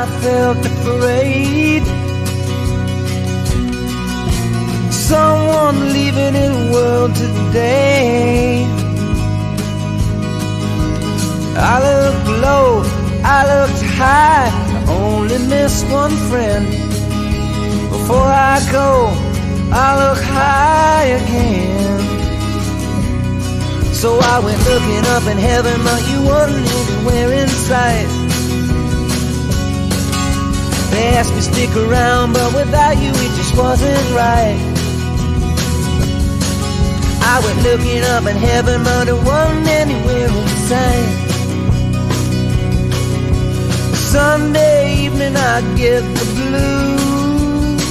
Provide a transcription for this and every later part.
I felt afraid. Someone leaving in the world today. I looked low, I looked high, I only missed one friend. Before I go, I look high again. So I went looking up in heaven, but you wasn't anywhere in sight. They asked me to stick around, but without you it just wasn't right. I went looking up in heaven, but it wasn't anywhere in sight. Sunday evening I get the blues.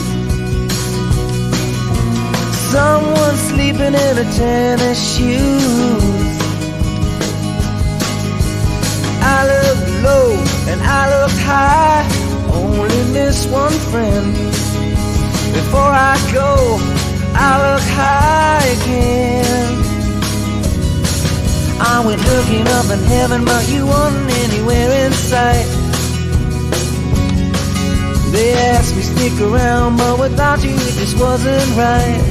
Someone sleeping in a tennis shoes. I looked low and I looked high, only miss one friend. Before I go, I look high again. I went looking up in heaven, but you weren't anywhere in sight. They asked me to stick around, but without you it just wasn't right.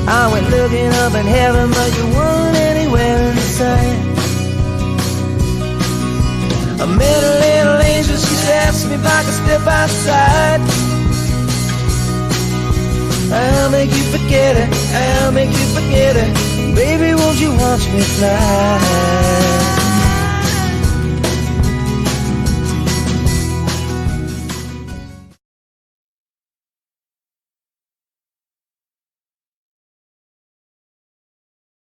I went looking up in heaven, but you weren't anywhere in sight. I met a little angel, she asked me if I could step outside. I'll make you forget it, I'll make you forget it. Baby, won't you watch me fly?